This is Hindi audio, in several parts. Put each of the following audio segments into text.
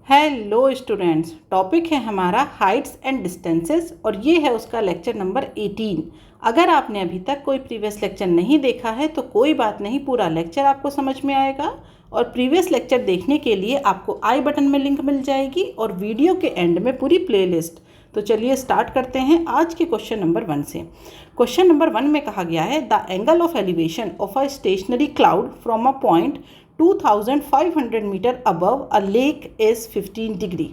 हेलो स्टूडेंट्स, टॉपिक है हमारा हाइट्स एंड डिस्टेंसेस और ये है उसका लेक्चर नंबर 18। अगर आपने अभी तक कोई प्रीवियस लेक्चर नहीं देखा है तो कोई बात नहीं, पूरा लेक्चर आपको समझ में आएगा। और प्रीवियस लेक्चर देखने के लिए आपको आई बटन में लिंक मिल जाएगी और वीडियो के एंड में पूरी प्लेलिस्ट। तो चलिए स्टार्ट करते हैं आज के क्वेश्चन नंबर 1 से। क्वेश्चन नंबर 1 में कहा गया है the angle of elevation of a stationary cloud from a point 2500 meter above a lake is 15 degree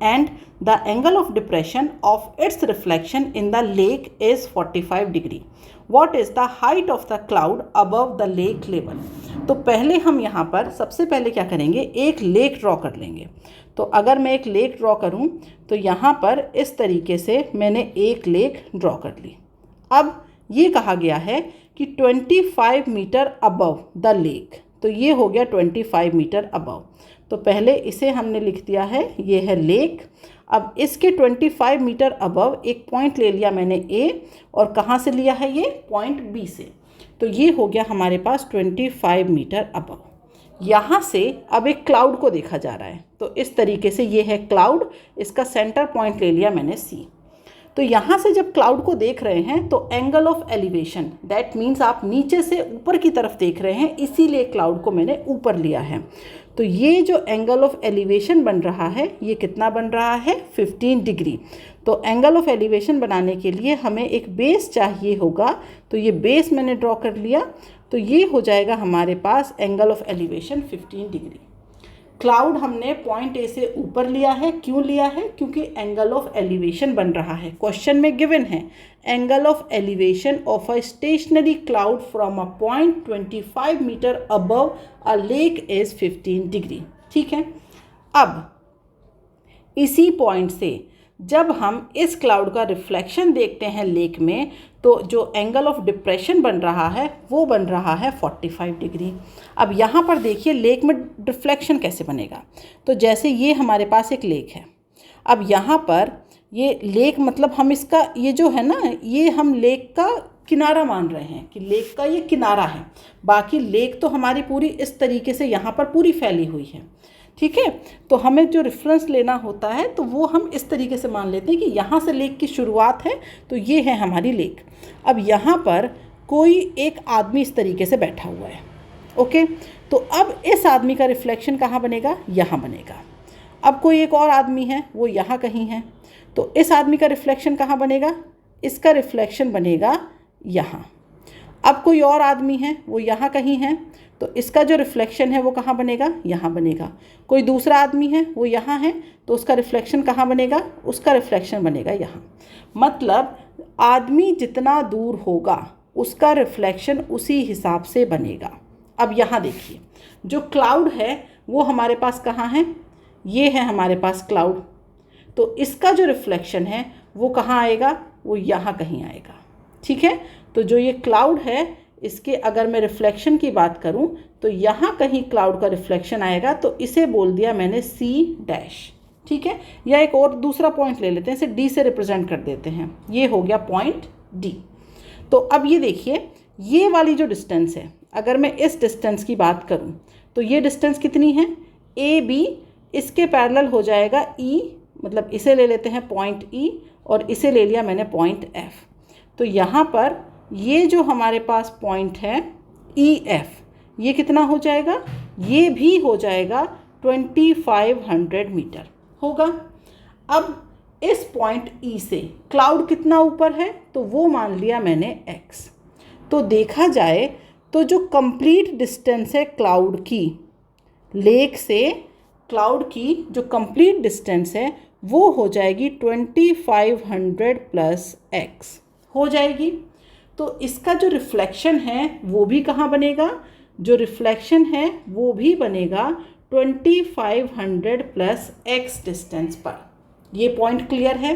and the angle of depression of its reflection in the lake is 45 degree. What is the height of the cloud above the lake level? तो पहले हम यहाँ पर सबसे पहले क्या करेंगे, एक लेक ड्रॉ कर लेंगे। तो अगर मैं एक लेक ड्रॉ करूँ तो यहाँ पर इस तरीके से मैंने एक लेक ड्रॉ कर ली। अब ये कहा गया है कि 25 मीटर अबव द लेक, तो ये हो गया 25 मीटर अबव। तो पहले इसे हमने लिख दिया है, ये है लेक। अब इसके 25 मीटर अबव एक पॉइंट ले लिया मैंने ए, और कहाँ से लिया है, ये पॉइंट बी से। तो ये हो गया हमारे पास 25 मीटर अबव। यहाँ से अब एक क्लाउड को देखा जा रहा है, तो इस तरीके से ये है क्लाउड, इसका सेंटर पॉइंट ले लिया मैंने सी। तो यहाँ से जब क्लाउड को देख रहे हैं तो angle of elevation, that means आप नीचे से ऊपर की तरफ देख रहे हैं, इसीलिए क्लाउड को मैंने ऊपर लिया है। तो ये जो एंगल ऑफ एलिवेशन बन रहा है, ये कितना बन रहा है, 15 डिग्री। तो एंगल ऑफ एलिवेशन बनाने के लिए हमें एक बेस चाहिए होगा, तो ये बेस मैंने ड्रॉ कर लिया। तो ये हो जाएगा हमारे पास angle of elevation 15 degree. Cloud हमने पॉइंट ए से ऊपर लिया है, क्यों लिया है, क्योंकि एंगल ऑफ एलिवेशन बन रहा है। क्वेश्चन में गिवन है angle of elevation of a stationary cloud from a point 25 metre above a lake is 15 degree. ठीक है, अब इसी पॉइंट से जब हम इस क्लाउड का रिफ्लेक्शन देखते हैं लेक में, तो जो एंगल ऑफ डिप्रेशन बन रहा है वो बन रहा है 45 डिग्री। अब यहाँ पर देखिए लेक में रिफ्लेक्शन कैसे बनेगा। तो जैसे ये हमारे पास एक लेक है, अब यहाँ पर ये लेक मतलब हम इसका ये जो है ना, ये हम लेक का किनारा मान रहे हैं कि लेक का ये किनारा है। बाकी लेक तो हमारी पूरी इस तरीके से यहाँ पर पूरी फैली हुई है। ठीक है, तो हमें जो रेफरेंस लेना होता है तो वो हम इस तरीके से मान लेते हैं कि यहाँ से लेक की शुरुआत है, तो ये है हमारी लेक। अब यहाँ पर कोई एक आदमी इस तरीके से बैठा हुआ है। ओके, तो अब इस आदमी का रिफ्लेक्शन कहाँ बनेगा, यहाँ बनेगा। अब कोई एक और आदमी है, वो यहाँ कहीं है, तो इस आदमी का रिफ्लेक्शन कहाँ बनेगा, इसका रिफ्लेक्शन बनेगा यहाँ। अब कोई और आदमी है, वो यहाँ कहीं है, तो इसका जो रिफ्लेक्शन है वो कहाँ बनेगा, यहाँ बनेगा। कोई दूसरा आदमी है, वो यहाँ है, तो उसका रिफ्लेक्शन कहाँ बनेगा, उसका रिफ्लेक्शन बनेगा यहाँ। मतलब आदमी जितना दूर होगा उसका रिफ्लेक्शन उसी हिसाब से बनेगा। अब यहाँ देखिए जो क्लाउड है वो हमारे पास कहाँ है, ये है हमारे पास क्लाउड। तो इसका जो रिफ्लेक्शन है वो कहाँ आएगा, वो यहाँ कहीं आएगा। ठीक है, तो जो ये क्लाउड है इसके अगर मैं रिफ्लेक्शन की बात करूं तो यहाँ कहीं क्लाउड का रिफ्लेक्शन आएगा, तो इसे बोल दिया मैंने सी डैश। ठीक है, या एक और दूसरा पॉइंट ले लेते हैं, इसे डी से रिप्रेजेंट कर देते हैं, ये हो गया पॉइंट डी। तो अब ये देखिए ये वाली जो डिस्टेंस है, अगर मैं इस डिस्टेंस की बात करूं तो ये डिस्टेंस कितनी है, ए बी, इसके पैरेलल हो जाएगा ई, मतलब इसे ले लेते हैं पॉइंट ई और इसे ले लिया मैंने पॉइंट एफ। तो यहाँ पर ये जो हमारे पास पॉइंट है ई एफ, ये कितना हो जाएगा, ये भी हो जाएगा 2500 मीटर होगा। अब इस पॉइंट ई से क्लाउड कितना ऊपर है, तो वो मान लिया मैंने एक्स। तो देखा जाए तो जो कंप्लीट डिस्टेंस है क्लाउड की, लेक से क्लाउड की जो कंप्लीट डिस्टेंस है वो हो जाएगी 2500 प्लस एक्स हो जाएगी। तो इसका जो रिफ्लेक्शन है वो भी कहाँ बनेगा, जो रिफ्लेक्शन है वो भी बनेगा 2500 प्लस एक्स डिस्टेंस पर। ये पॉइंट क्लियर है,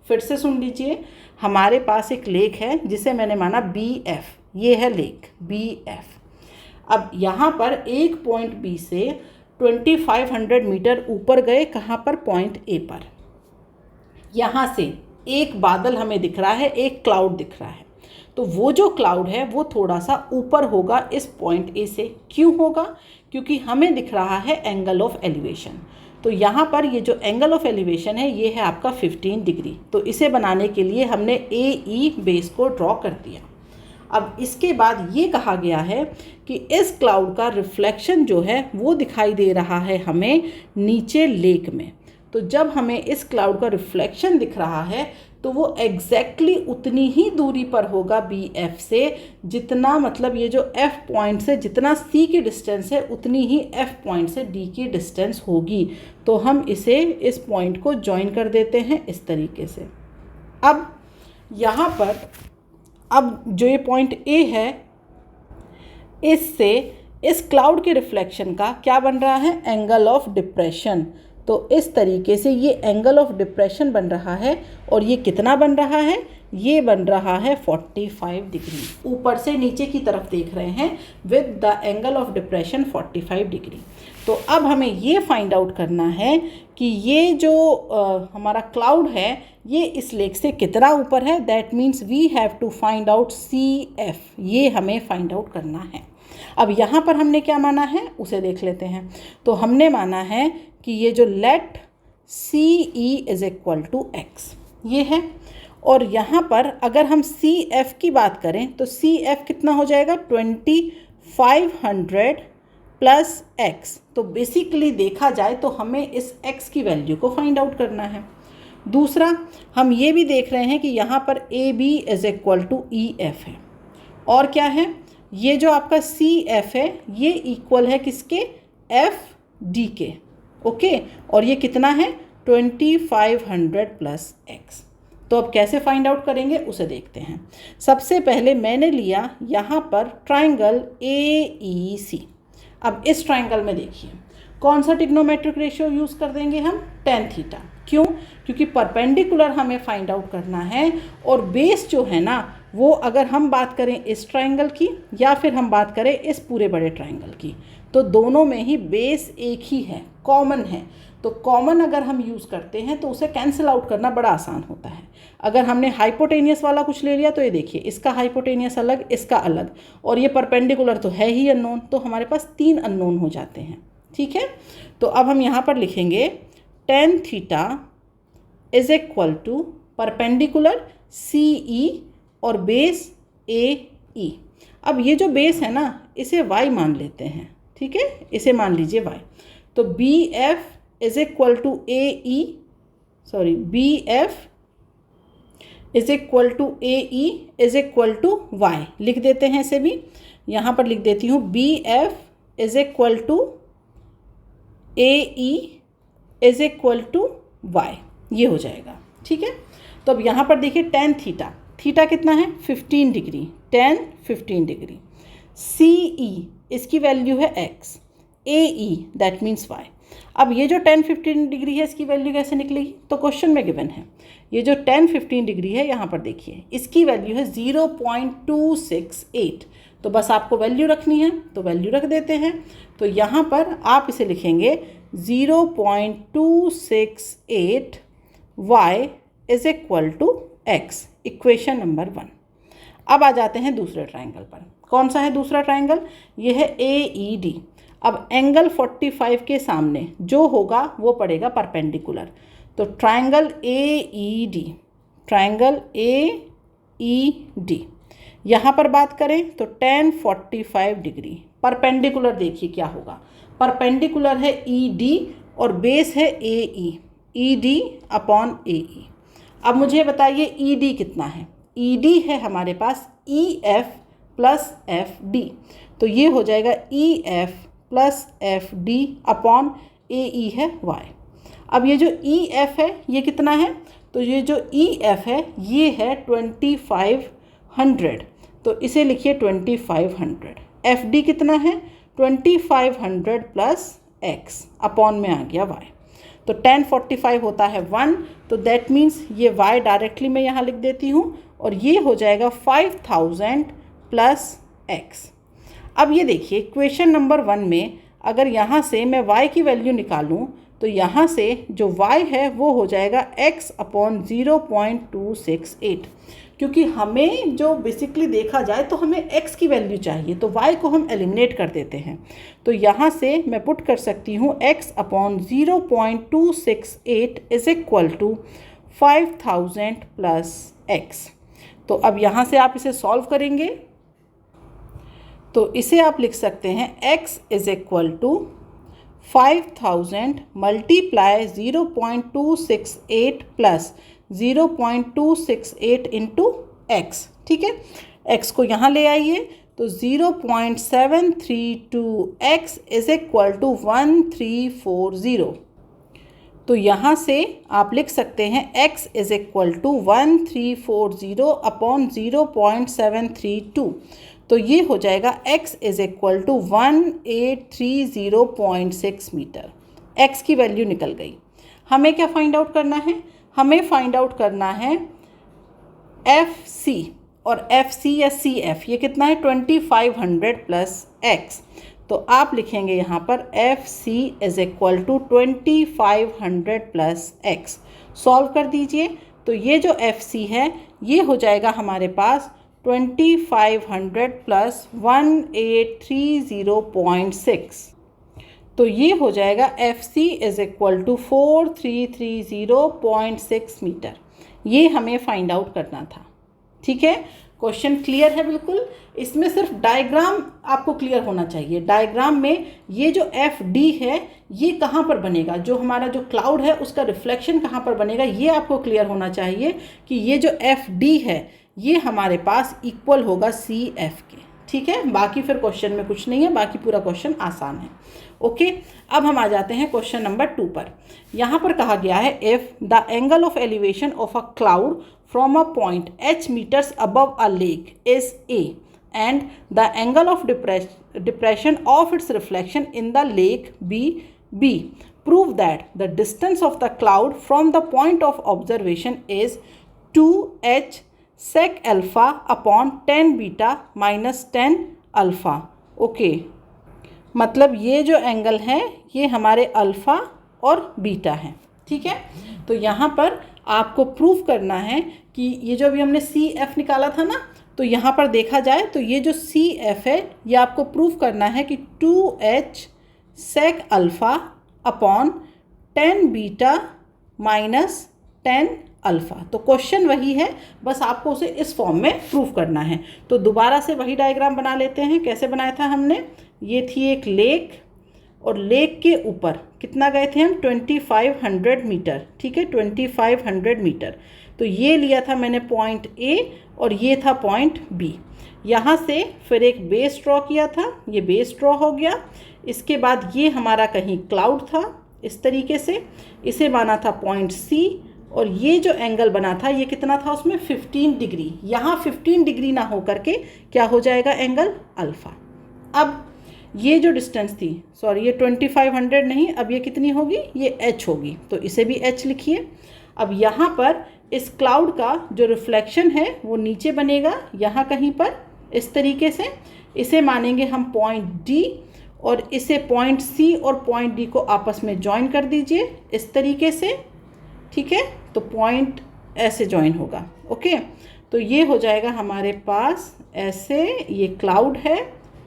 फिर से सुन लीजिए। हमारे पास एक लेक है जिसे मैंने माना बी एफ, ये है लेक बी एफ। अब यहाँ पर एक पॉइंट बी से 2500 मीटर ऊपर गए, कहाँ पर, पॉइंट ए पर। यहाँ से एक बादल हमें दिख रहा है, एक क्लाउड दिख रहा है, तो वो जो क्लाउड है वो थोड़ा सा ऊपर होगा इस पॉइंट ए से। क्यों होगा, क्योंकि हमें दिख रहा है एंगल ऑफ एलिवेशन। तो यहाँ पर ये जो एंगल ऑफ एलिवेशन है ये है आपका 15 डिग्री। तो इसे बनाने के लिए हमने AE बेस को ड्रॉ कर दिया। अब इसके बाद ये कहा गया है कि इस क्लाउड का रिफ्लेक्शन जो है वो दिखाई दे रहा है हमें नीचे लेक में। तो जब हमें इस क्लाउड का रिफ्लेक्शन दिख रहा है तो वो एग्जैक्टली उतनी ही दूरी पर होगा BF से, जितना मतलब ये जो F पॉइंट से जितना C की डिस्टेंस है उतनी ही F पॉइंट से D की डिस्टेंस होगी। तो हम इसे इस पॉइंट को ज्वाइन कर देते हैं इस तरीके से। अब यहाँ पर अब जो ये पॉइंट A है, इससे इस क्लाउड के रिफ्लेक्शन का क्या बन रहा है, एंगल ऑफ डिप्रेशन। तो इस तरीके से ये एंगल ऑफ डिप्रेशन बन रहा है और ये कितना बन रहा है, ये बन रहा है 45 डिग्री। ऊपर से नीचे की तरफ देख रहे हैं with the angle of depression 45 degree. तो अब हमें ये फाइंड आउट करना है कि ये जो हमारा क्लाउड है ये इस लेक से कितना ऊपर है। That means we have to find out CF, ये हमें फाइंड आउट करना है। अब यहाँ पर हमने क्या माना है उसे देख लेते हैं। तो हमने माना है कि ये जो let CE is equal to X ये है, और यहाँ पर अगर हम CF की बात करें तो CF कितना हो जाएगा 2500 प्लस X। तो बेसिकली देखा जाए तो हमें इस X की वैल्यू को फाइंड आउट करना है। दूसरा हम ये भी देख रहे हैं कि यहाँ पर AB is equal to EF है, और क्या है ये जो आपका CF है ये इक्वल है किसके, FD के। ओके, और ये कितना है 2500 प्लस X। तो अब कैसे फाइंड आउट करेंगे उसे देखते हैं। सबसे पहले मैंने लिया यहाँ पर ट्राइंगल AEC। अब इस ट्राइंगल में देखिए कौन सा ट्रिग्नोमेट्रिक रेशियो यूज़ कर देंगे हम, tan थीटा। क्यों, क्योंकि परपेंडिकुलर हमें फाइंड आउट करना है, और बेस जो है ना वो अगर हम बात करें इस ट्राइंगल की या फिर हम बात करें इस पूरे बड़े ट्राइंगल की, तो दोनों में ही बेस एक ही है, कॉमन है। तो कॉमन अगर हम यूज़ करते हैं तो उसे कैंसिल आउट करना बड़ा आसान होता है। अगर हमने हाइपोटेनियस वाला कुछ ले लिया तो ये देखिए इसका हाइपोटेनियस अलग, इसका अलग, और ये परपेंडिकुलर तो है ही अननोन, तो हमारे पास 3 अननोन हो जाते हैं। ठीक है, तो अब हम यहाँ पर लिखेंगे tan theta is equal to perpendicular CE और बेस AE। अब ये जो बेस है ना इसे y मान लेते हैं। ठीक है, इसे मान लीजिए y। तो BF is equal to BF is equal to AE is equal to y लिख देते हैं इसे भी। यहाँ पर लिख देती हूँ BF is equal to AE is equal to y, ये हो जाएगा। ठीक है, तो अब यहाँ पर देखिए tan थीटा, थीटा कितना है 15 डिग्री, tan 15 डिग्री। CE इसकी वैल्यू है X, AE that means y। अब ये जो tan 15 डिग्री है इसकी वैल्यू कैसे निकलेगी, तो क्वेश्चन में गिवन है ये जो tan 15 डिग्री है यहाँ पर देखिए इसकी वैल्यू है 0.268। तो बस आपको वैल्यू रखनी है तो वैल्यू रख देते हैं। तो यहाँ पर आप इसे लिखेंगे 0.268 y is equal to x, equation number 1। अब आ जाते हैं दूसरे ट्राइंगल पर। कौन सा है दूसरा ट्राइंगल, ये है AED। अब एंगल 45 के सामने जो होगा वो पड़ेगा परपेंडिकुलर। तो ट्राइंगल AED यहाँ पर बात करें तो tan 45 डिग्री, परपेंडिकुलर देखिए क्या होगा, परपेंडिकुलर है ED और बेस है AE, ED अपॉन AE। अब मुझे बताइए ED कितना है, ED है हमारे पास EF प्लस FD। तो ये हो जाएगा EF plus FD upon AE है y। अब ये जो EF है ये कितना है, तो ये जो EF है ये है 2500, तो इसे लिखिए 2500। FD कितना है 2500 प्लस x अपॉन में आ गया y। तो tan 45 होता है 1, तो दैट मीन्स ये y डायरेक्टली मैं यहाँ लिख देती हूँ और ये हो जाएगा 5000 प्लस x। अब ये देखिए इक्वेशन नंबर 1 में अगर यहाँ से मैं y की वैल्यू निकालूँ तो यहाँ से जो y है वो हो जाएगा x अपॉन 0.268, क्योंकि हमें जो बेसिकली देखा जाए तो हमें x की वैल्यू चाहिए, तो y को हम एलिमिनेट कर देते हैं। तो यहाँ से मैं पुट कर सकती हूँ x upon 0.268 is equal to 5000 plus x। तो अब यहाँ से आप इसे सॉल्व करेंगे तो इसे आप लिख सकते हैं x is equal to 5000 multiply 0.268 plus 0.268 into x। ठीक है, x को यहाँ ले आइए तो 0.732x इज इक्वल टू 1340। तो यहाँ से आप लिख सकते हैं x is equal to 1340 upon 0.732। तो ये हो जाएगा x is equal to 1830.6 metre. x की वैल्यू निकल गई। हमें क्या फाइंड आउट करना है? हमें फाइंड आउट करना है FC, और FC या CF ये कितना है 2500 प्लस x। तो आप लिखेंगे यहाँ पर FC is equal to 2500 plus x। Solve कर दीजिए तो ये जो FC है ये हो जाएगा हमारे पास 2500 प्लस 1830.6। तो ये हो जाएगा FC is equal to 4330.6 metre. ये हमें फाइंड आउट करना था। ठीक है, क्वेश्चन क्लियर है बिल्कुल। इसमें सिर्फ डायग्राम आपको क्लियर होना चाहिए। डायग्राम में ये जो FD है ये कहाँ पर बनेगा, जो हमारा जो क्लाउड है उसका रिफ्लेक्शन कहाँ पर बनेगा, ये आपको क्लियर होना चाहिए कि ये जो FD है ये हमारे पास इक्वल होगा CF के। ठीक है, बाकी फिर क्वेश्चन में कुछ नहीं है, बाकी पूरा क्वेश्चन आसान है। ओके, अब हम आ जाते हैं क्वेश्चन नंबर 2 पर। यहाँ पर कहा गया है if the angle of elevation of a cloud from a point h metres above a lake is A and the angle of depression of its reflection in the lake B. Prove that the distance of the cloud from the point of observation is 2h sec alpha upon 10 beta minus 10 alpha. Okay, मतलब ये जो एंगल है ये हमारे अल्फ़ा और बीटा है। ठीक है, तो यहाँ पर आपको प्रूव करना है कि ये जो अभी हमने CF निकाला था ना, तो यहाँ पर देखा जाए तो ये जो CF है ये आपको प्रूव करना है कि 2h sec alpha upon 10 beta minus 10 alpha. तो क्वेश्चन वही है, बस आपको उसे इस फॉर्म में प्रूव करना है। तो दोबारा से वही डायग्राम बना लेते हैं। कैसे बनाया था हमने? ये थी एक लेक और लेक के ऊपर कितना गए थे हम 2500 मीटर। ठीक है, 2500 मीटर। तो ये लिया था मैंने पॉइंट A और ये था पॉइंट B। यहाँ से फिर एक बेस ड्रॉ किया था, ये बेस ड्रॉ हो गया। इसके बाद ये हमारा कहीं क्लाउड था इस तरीके से, इसे माना था पॉइंट C और ये जो एंगल बना था ये कितना था उसमें 15 डिग्री। यहाँ 15 डिग्री ना हो करके क्या हो जाएगा एंगल अल्फ़ा। अब ये जो डिस्टेंस थी, सॉरी ये 2500 नहीं, अब ये कितनी होगी, ये h होगी, तो इसे भी h लिखिए। अब यहाँ पर इस क्लाउड का जो रिफ्लेक्शन है वो नीचे बनेगा यहाँ कहीं पर इस तरीके से। इसे मानेंगे हम पॉइंट D और इसे पॉइंट C और पॉइंट D को आपस में ज्वाइन कर दीजिए इस तरीके से। ठीक है, तो पॉइंट ऐसे ज्वाइन होगा। ओके, तो ये हो जाएगा हमारे पास ऐसे, ये क्लाउड है,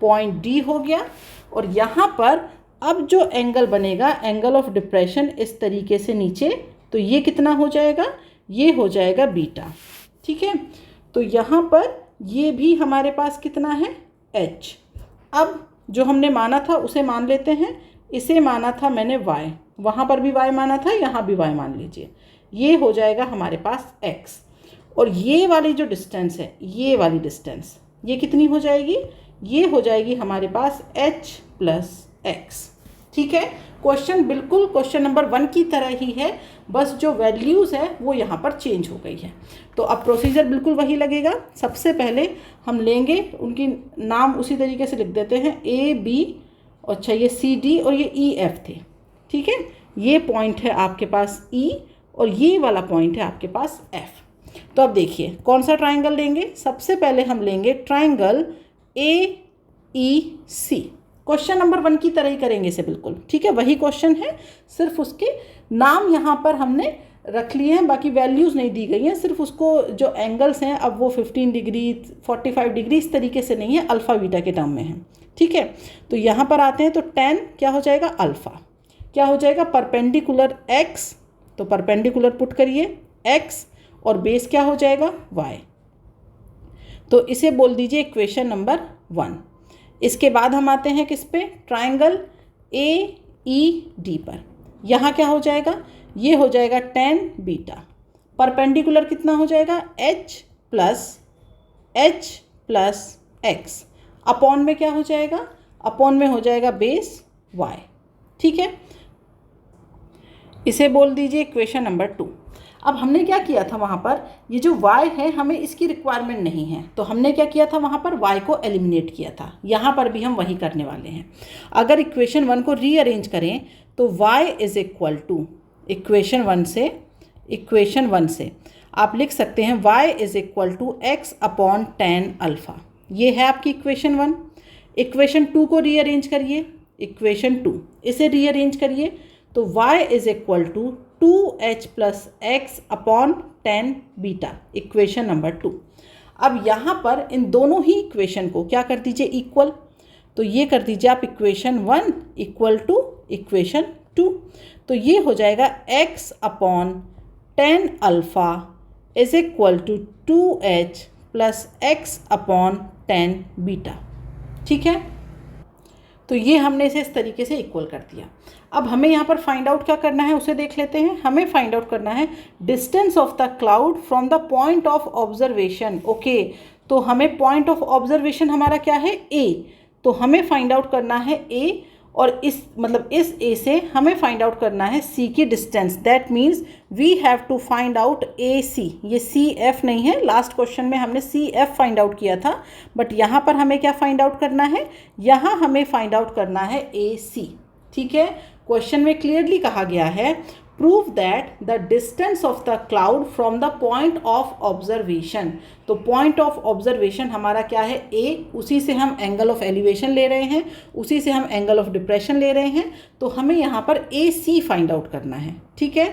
पॉइंट D हो गया। और यहाँ पर अब जो एंगल बनेगा, एंगल ऑफ डिप्रेशन इस तरीके से नीचे, तो ये कितना हो जाएगा, ये हो जाएगा बीटा। ठीक है, तो यहाँ पर ये भी हमारे पास कितना है h। अब जो हमने माना था उसे मान लेते हैं। इसे माना था मैंने y, वहाँ पर भी y माना था, यहाँ भी y मान लीजिए। ये हो जाएगा हमारे पास x। और ये वाली जो डिस्टेंस है, ये वाली डिस्टेंस ये कितनी हो जाएगी, ये हो जाएगी हमारे पास h प्लस x। ठीक है, क्वेश्चन बिल्कुल क्वेश्चन नंबर 1 की तरह ही है, बस जो वैल्यूज़ है वो यहाँ पर चेंज हो गई है। तो अब प्रोसीजर बिल्कुल वही लगेगा। सबसे पहले हम लेंगे, उनकी नाम उसी तरीके से लिख देते हैं, A B, अच्छा ये C D और ये E F थे। ठीक है, ये पॉइंट है आपके पास E और ये वाला पॉइंट है आपके पास F। तो अब देखिए कौन सा ट्राइंगल लेंगे। सबसे पहले हम लेंगे ट्राइंगल AEC। क्वेश्चन नंबर 1 की तरह ही करेंगे इसे बिल्कुल। ठीक है, वही क्वेश्चन है, सिर्फ उसके नाम यहाँ पर हमने रख लिए हैं, बाकी वैल्यूज़ नहीं दी गई हैं, सिर्फ उसको जो एंगल्स हैं अब वो 15 डिग्री 45 डिग्री इस तरीके से नहीं है, अल्फ़ा बीटा के टर्म में है। ठीक है, तो यहाँ पर आते हैं तो tan क्या हो जाएगा, अल्फ़ा क्या हो जाएगा, परपेंडिकुलर x, तो परपेंडिकुलर पुट करिए x और बेस क्या हो जाएगा y। तो इसे बोल दीजिए इक्वेशन नंबर 1। इसके बाद हम आते हैं किस पे, ट्राइंगल AED पर। यहाँ क्या हो जाएगा, ये हो जाएगा tan बीटा, परपेंडिकुलर कितना हो जाएगा h प्लस x, अपॉन में क्या हो जाएगा, अपॉन में हो जाएगा बेस y। ठीक है, इसे बोल दीजिए इक्वेशन नंबर 2। अब हमने क्या किया था वहाँ पर, ये जो y है हमें इसकी रिक्वायरमेंट नहीं है, तो हमने क्या किया था वहाँ पर y को एलिमिनेट किया था। यहाँ पर भी हम वही करने वाले हैं। अगर इक्वेशन 1 को रीअरेंज करें तो y is equal to equation 1 से आप लिख सकते हैं y is equal to x upon tan alpha. ये है आपकी इक्वेशन 1। इक्वेशन 2 को रीअरेंज करिए, इक्वेशन 2 इसे रीअरेंज करिए तो y is equal to 2h plus x upon tan beta, equation number 2। अब यहाँ पर इन दोनों ही इक्वेशन को क्या कर दीजिए इक्वल, तो ये कर दीजिए आप इक्वेशन 1 इक्वल टू इक्वेशन 2। तो ये हो जाएगा x upon tan alpha is equal to 2h plus x upon tan beta. ठीक है, तो ये हमने इसे इस तरीके से इक्वल कर दिया। अब हमें यहाँ पर फाइंड आउट क्या करना है उसे देख लेते हैं। हमें फाइंड आउट करना है distance of the cloud from the point of observation. Okay, तो हमें पॉइंट ऑफ ऑब्जर्वेशन हमारा क्या है A, तो हमें फाइंड आउट करना है A, और इस A से हमें फाइंड आउट करना है C की distance. That means we have to find out AC। ये CF नहीं है, लास्ट क्वेश्चन में हमने CF फाइंड आउट किया था, बट यहाँ पर हमें क्या फाइंड आउट करना है, यहाँ हमें फाइंड आउट करना है AC। ठीक है, क्वेश्चन में क्लियरली कहा गया है prove that the distance of the cloud from the point of observation. तो पॉइंट ऑफ ऑब्जर्वेशन हमारा क्या है A, उसी से हम एंगल ऑफ एलिवेशन ले रहे हैं, उसी से हम एंगल ऑफ डिप्रेशन ले रहे हैं, तो हमें यहाँ पर AC फाइंड आउट करना है। ठीक है,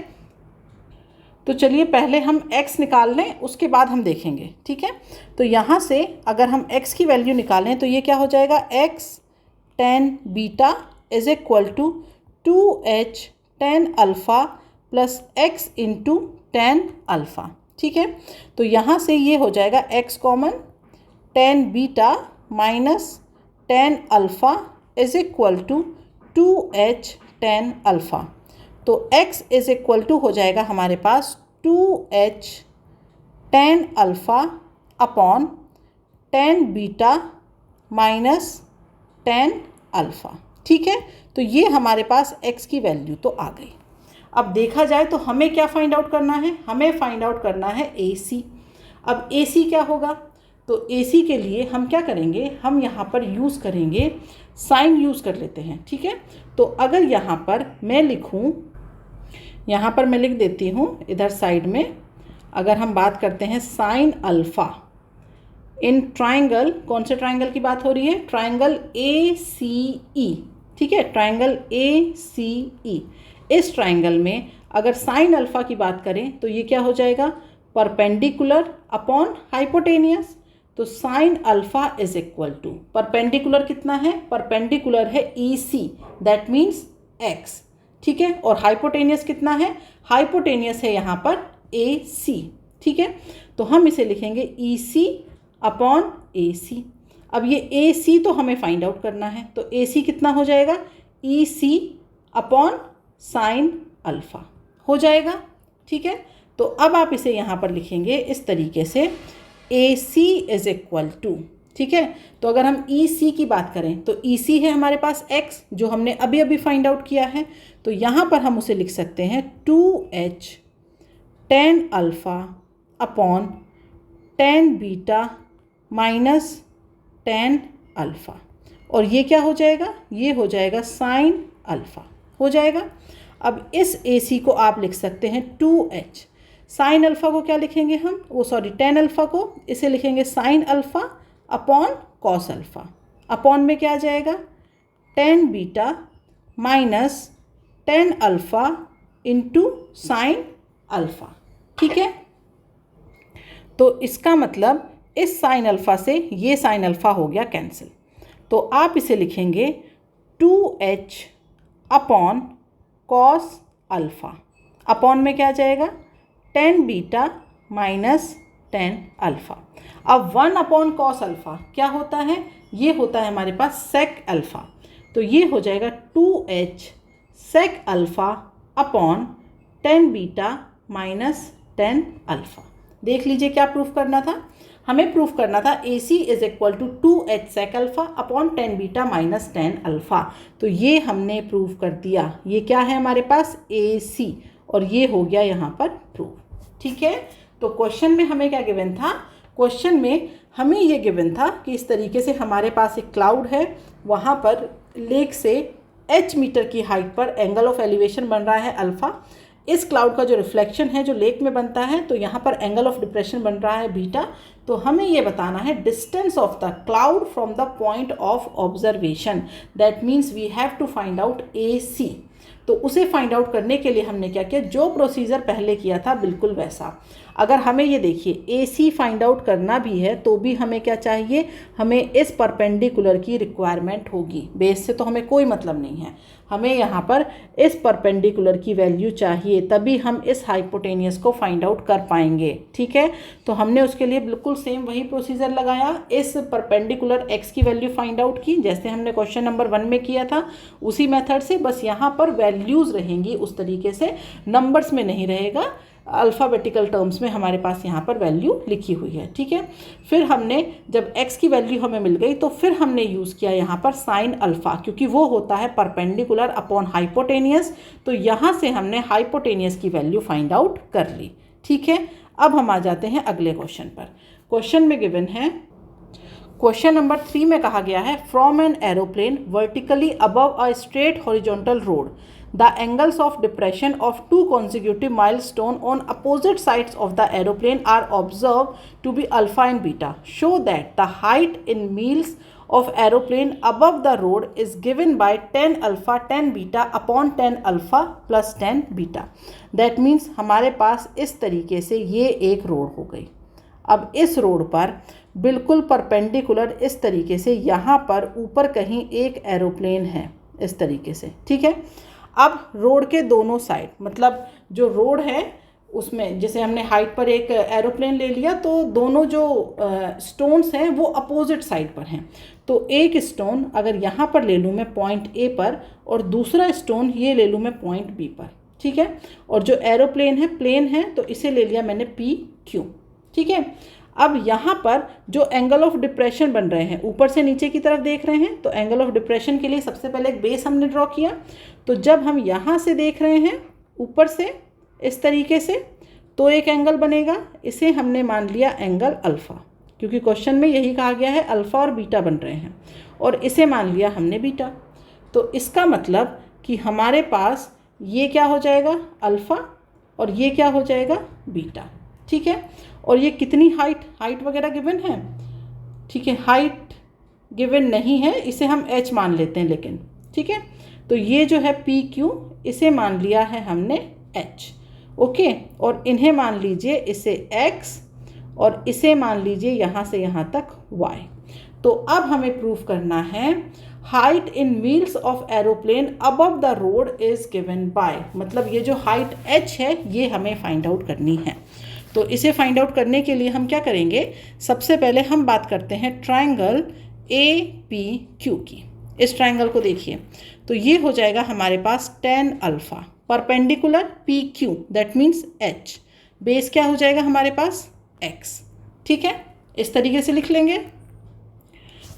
तो चलिए पहले हम x निकाल लें, उसके बाद हम देखेंगे। ठीक है, तो यहाँ से अगर हम x की वैल्यू निकालें तो ये क्या हो जाएगा, x tan beta is equal to 2h tan alpha plus x into tan alpha. ठीक है, तो यहाँ से ये हो जाएगा x common, tan beta minus tan alpha is equal to 2h tan alpha. तो x इज इक्वल टू हो जाएगा हमारे पास 2h tan alpha upon tan beta minus tan alpha. ठीक है, तो ये हमारे पास x की वैल्यू तो आ गई। अब देखा जाए तो हमें क्या फाइंड आउट करना है, हमें फाइंड आउट करना है AC। अब AC क्या होगा, तो AC के लिए हम क्या करेंगे, हम यहाँ पर यूज़ करेंगे साइन, यूज़ कर लेते हैं। ठीक है, तो अगर यहाँ पर मैं लिखूँ, यहाँ पर मैं लिख देती हूँ इधर साइड में, अगर हम बात करते हैं साइन अल्फ़ा इन ट्राइंगल, कौन से ट्राइंगल की बात हो रही है, ट्राइंगल ACE। ठीक है, ट्राइंगल ACE, इस ट्राइंगल में अगर साइन अल्फ़ा की बात करें तो ये क्या हो जाएगा, परपेंडिकुलर अपॉन हाइपोटेनियस। तो sine alpha is equal to, perpendicular कितना है, परपेंडिकुलर है EC, दैट मीन्स x। ठीक है, और हाइपोटेनियस कितना है, हाइपोटेनियस है यहाँ पर AC। ठीक है, तो हम इसे लिखेंगे EC अपॉन AC। अब ये AC तो हमें फाइंड आउट करना है, तो AC कितना हो जाएगा, EC अपॉन साइन अल्फ़ा हो जाएगा। ठीक है, तो अब आप इसे यहाँ पर लिखेंगे इस तरीके से, AC इज इक्वल टू, ठीक है, तो अगर हम EC की बात करें तो EC है हमारे पास x, जो हमने अभी अभी फाइंड आउट किया है, तो यहाँ पर हम उसे लिख सकते हैं 2h tan alpha upon tan beta minus tan alpha, और ये क्या हो जाएगा, ये हो जाएगा साइन अल्फ़ा हो जाएगा। अब इस AC को आप लिख सकते हैं 2h, साइन अल्फ़ा को क्या लिखेंगे हम, tan अल्फ़ा को इसे लिखेंगे sine alpha upon cos alpha, upon में क्या आ जाएगा, tan beta minus tan alpha into sine alpha. ठीक है, तो इसका मतलब इस साइन अल्फ़ा से ये साइन अल्फ़ा हो गया कैंसिल। तो आप इसे लिखेंगे 2h upon cos alpha. Upon में क्या आ जाएगा, tan beta minus tan alpha. अब 1 अपॉन कॉस अल्फ़ा क्या होता है, ये होता है हमारे पास सेक अल्फ़ा। तो ये हो जाएगा 2h sec alpha upon tan beta minus tan alpha. देख लीजिए क्या प्रूफ करना था, हमें प्रूफ करना था AC is equal to 2h sec alpha upon tan beta minus tan alpha. तो ये हमने प्रूफ कर दिया, ये क्या है हमारे पास AC, और ये हो गया यहाँ पर प्रूफ। ठीक है, तो क्वेश्चन में हमें क्या गिवन था, क्वेश्चन में हमें ये गिवन था कि इस तरीके से हमारे पास एक क्लाउड है, वहाँ पर लेक से h मीटर की हाइट पर एंगल ऑफ एलिवेशन बन रहा है अल्फ़ा। इस क्लाउड का जो रिफ्लेक्शन है जो लेक में बनता है, तो यहाँ पर एंगल ऑफ डिप्रेशन बन रहा है बीटा। तो हमें ये बताना है distance of the cloud from the point of observation, that means we have to find out AC। तो उसे फाइंड आउट करने के लिए हमने क्या किया, जो प्रोसीजर पहले किया था बिल्कुल वैसा। अगर हमें ये देखिए AC फाइंड आउट करना भी है तो भी हमें क्या चाहिए, हमें इस परपेंडिकुलर की रिक्वायरमेंट होगी, बेस से तो हमें कोई मतलब नहीं है, हमें यहाँ पर इस परपेंडिकुलर की वैल्यू चाहिए, तभी हम इस हाइपोटेनियस को फाइंड आउट कर पाएंगे। ठीक है, तो हमने उसके लिए बिल्कुल सेम वही प्रोसीजर लगाया, इस परपेंडिकुलर x की वैल्यू फाइंड आउट की जैसे हमने क्वेश्चन नंबर 1 में किया था, उसी मेथड से, बस यहाँ पर वैल्यूज़ रहेंगी उस तरीके से, नंबर्स में नहीं रहेगा, अल्फ़ाबेटिकल टर्म्स में हमारे पास यहाँ पर वैल्यू लिखी हुई है। ठीक है, फिर हमने जब x की वैल्यू हमें मिल गई तो फिर हमने यूज़ किया यहाँ पर साइन अल्फ़ा, क्योंकि वो होता है परपेंडिकुलर अपॉन हाइपोटेनियस, तो यहाँ से हमने हाइपोटेनियस की वैल्यू फाइंड आउट कर ली। ठीक है, अब हम आ जाते हैं अगले क्वेश्चन पर। क्वेश्चन में गिवन है, क्वेश्चन नंबर 3 में कहा गया है from an aeroplane vertically above a straight horizontal road the angles of depression of two consecutive milestones on opposite sides of the aeroplane are observed to be alpha and beta. Show that the height in miles of aeroplane above the road is given by tan alpha tan beta upon tan alpha plus tan beta. That means हमारे पास इस तरीके से ये एक रोड हो गई। अब इस रोड पर बिल्कुल परपेंडिकुलर इस तरीके से यहाँ पर ऊपर कहीं एक एरोप्लेन है इस तरीके से। ठीक है, अब रोड के दोनों साइड, मतलब जो रोड है उसमें जैसे हमने हाइट पर एक एरोप्लेन ले लिया, तो दोनों जो स्टोन्स हैं वो अपोजिट साइड पर हैं। तो एक स्टोन अगर यहाँ पर ले लूँ मैं पॉइंट A पर, और दूसरा स्टोन ये ले लूँ मैं पॉइंट B पर। ठीक है, और जो एरोप्लेन है प्लेन है, तो इसे ले लिया मैंने PQ। ठीक है, अब यहाँ पर जो एंगल ऑफ डिप्रेशन बन रहे हैं, ऊपर से नीचे की तरफ देख रहे हैं, तो एंगल ऑफ डिप्रेशन के लिए सबसे पहले एक बेस हमने ड्रॉ किया। तो जब हम यहाँ से देख रहे हैं ऊपर से इस तरीके से, तो एक एंगल बनेगा, इसे हमने मान लिया एंगल अल्फ़ा, क्योंकि क्वेश्चन में यही कहा गया है अल्फ़ा और बीटा बन रहे हैं, और इसे मान लिया हमने बीटा। तो इसका मतलब कि हमारे पास ये क्या हो जाएगा अल्फ़ा, और ये क्या हो जाएगा बीटा। ठीक है, और ये कितनी हाइट वगैरह गिवन है। ठीक है, हाइट गिवन नहीं है, इसे हम h मान लेते हैं लेकिन। ठीक है, तो ये जो है PQ, इसे मान लिया है हमने h। ओके, और इन्हें मान लीजिए इसे x, और इसे मान लीजिए यहाँ से यहाँ तक y। तो अब हमें प्रूफ करना है height in miles of aeroplane above the road is given bye, मतलब ये जो हाइट h है ये हमें फाइंड आउट करनी है। तो इसे फाइंड आउट करने के लिए हम क्या करेंगे, सबसे पहले हम बात करते हैं ट्रायंगल APQ की। इस ट्रायंगल को देखिए, तो ये हो जाएगा हमारे पास tan alpha perpendicular PQ, that means H, base क्या हो जाएगा हमारे पास X। ठीक है, इस तरीके से लिख लेंगे।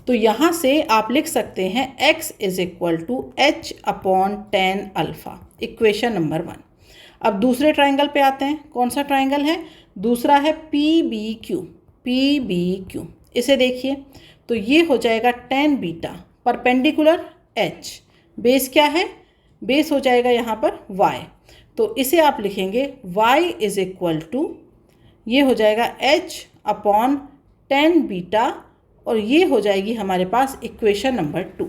तो यहाँ से आप लिख सकते हैं x is equal to H upon tan alpha, equation number 1। अब दूसरे ट्रायंगल पे आते हैं, कौन सा ट्रायंगल है, दूसरा है PBQ। इसे देखिए, तो ये हो जाएगा tan beta perpendicular H, base क्या है, बेस हो जाएगा यहाँ पर y। तो इसे आप लिखेंगे y इज इक्वल टू, ये हो जाएगा H अपॉन tan बीटा, और ये हो जाएगी हमारे पास इक्वेशन नंबर 2।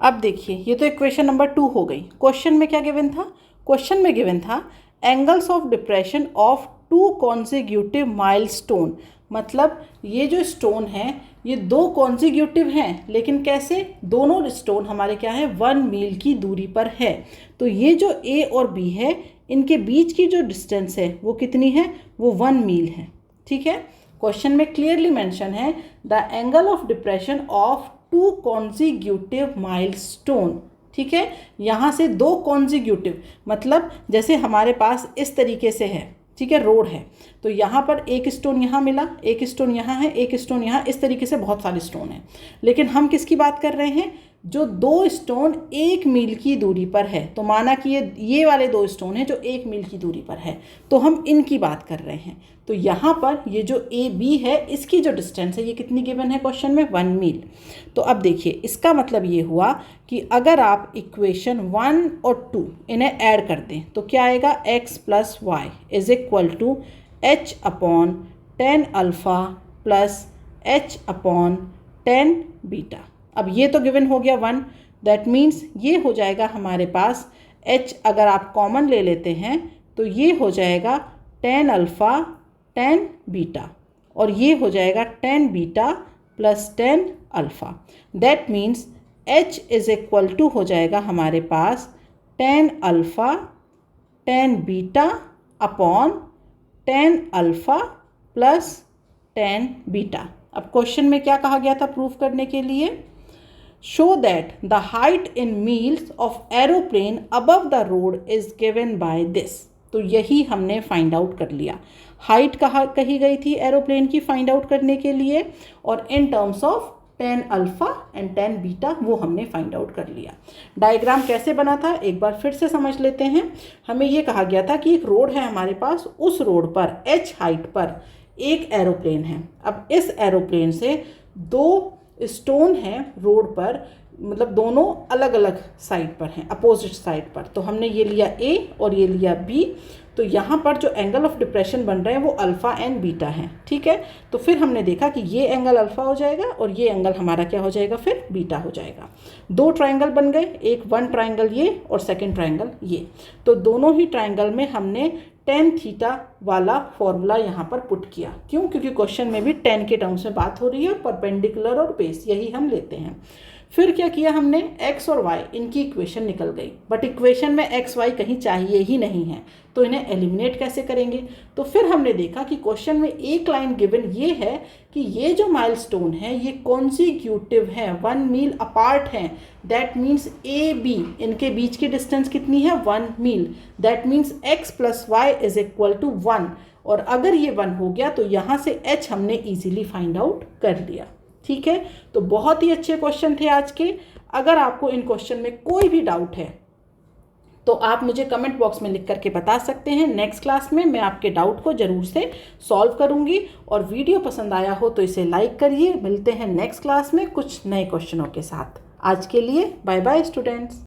अब देखिए, ये तो इक्वेशन नंबर 2 हो गई। क्वेश्चन में क्या गिवन था, क्वेश्चन में गिवन था angles of depression of 2 consecutive milestone, मतलब ये जो स्टोन है ये 2 कॉन्जिक्यूटिव हैं, लेकिन कैसे, दोनों स्टोन हमारे क्या है 1 मील की दूरी पर है। तो ये जो ए और बी है इनके बीच की जो डिस्टेंस है वो कितनी है, वो 1 मील है। ठीक है, क्वेश्चन में क्लियरली मेंशन है the angle of depression of 2 consecutive milestone. ठीक है, यहाँ से 2 कॉन्जिक्यूटिव मतलब जैसे हमारे पास इस तरीके से है, ठीक है, रोड है, तो यहाँ पर एक स्टोन यहाँ मिला, एक स्टोन यहाँ है, एक स्टोन यहाँ, इस तरीके से बहुत सारे स्टोन हैं। लेकिन हम किसकी बात कर रहे हैं, जो 2 स्टोन 1 मील की दूरी पर है। तो माना कि ये वाले 2 स्टोन हैं जो 1 मील की दूरी पर है, तो हम इनकी बात कर रहे हैं। तो यहाँ पर ये जो ए बी है इसकी जो डिस्टेंस है ये कितनी गिवन है क्वेश्चन में, 1 मील। तो अब देखिए इसका मतलब ये हुआ कि अगर आप इक्वेशन 1 और 2 इन्हें ऐड कर दें तो क्या आएगा, x + y is equal to h upon 10 alpha plus h upon 10 beta. अब ये तो गिवन हो गया 1, दैट मीन्स ये हो जाएगा हमारे पास h अगर आप कॉमन ले लेते हैं तो ये हो जाएगा 10 अल्फ़ा 10 बीटा, और ये हो जाएगा 10 beta plus 10 alpha. That means h is equal to हो जाएगा हमारे पास 10 alpha 10 beta upon 10 alpha plus 10 beta. अब क्वेश्चन में क्या कहा गया था प्रूफ करने के लिए, show that the height in miles of aeroplane above the road is given by this. तो यही हमने फाइंड आउट कर लिया, हाइट कही गई थी एरोप्लेन की फाइंड आउट करने के लिए, और in terms of 10 alpha and 10 beta वो हमने फाइंड आउट कर लिया। डायग्राम कैसे बना था एक बार फिर से समझ लेते हैं। हमें ये कहा गया था कि एक रोड है हमारे पास, उस रोड पर h हाइट पर एक एरोप्लेन है। अब इस एरोप्लेन से 2 स्टोन हैं रोड पर, मतलब दोनों अलग अलग साइड पर हैं, अपोजिट साइड पर। तो हमने ये लिया A और ये लिया B। तो यहाँ पर जो एंगल ऑफ डिप्रेशन बन रहे हैं वो अल्फ़ा एंड बीटा हैं। ठीक है, तो फिर हमने देखा कि ये एंगल अल्फ़ा हो जाएगा और ये एंगल हमारा क्या हो जाएगा, फिर बीटा हो जाएगा। 2 ट्रायंगल बन गए, एक 1 ट्रायंगल ये और सेकंड ट्रायंगल ये। तो दोनों ही ट्रायंगल में हमने tan थीटा वाला फॉर्मूला यहाँ पर पुट किया। क्यों, क्योंकि क्वेश्चन में भी tan के टर्म्स में बात हो रही है, परपेंडिकुलर और बेस यही हम लेते हैं। फिर क्या किया हमने, x और y इनकी इक्वेशन निकल गई, बट इक्वेशन में x y कहीं चाहिए ही नहीं है, तो इन्हें एलिमिनेट कैसे करेंगे। तो फिर हमने देखा कि क्वेश्चन में एक लाइन गिवन ये है कि ये जो माइलस्टोन है ये कॉन्जिक्यूटिव है, 1 मील अपार्ट हैं। दैट मीन्स ए बी इनके बीच की डिस्टेंस कितनी है, 1 mile. That means x + y is equal to 1, और अगर ये 1 हो गया तो यहाँ से h हमने ईजिली फाइंड आउट कर लिया। ठीक है, तो बहुत ही अच्छे क्वेश्चन थे आज के। अगर आपको इन क्वेश्चन में कोई भी डाउट है तो आप मुझे कमेंट बॉक्स में लिख करके बता सकते हैं। नेक्स्ट क्लास में मैं आपके डाउट को ज़रूर से सॉल्व करूंगी, और वीडियो पसंद आया हो तो इसे लाइक करिए। मिलते हैं नेक्स्ट क्लास में कुछ नए क्वेश्चनों के साथ। आज के लिए बाय बाय स्टूडेंट्स।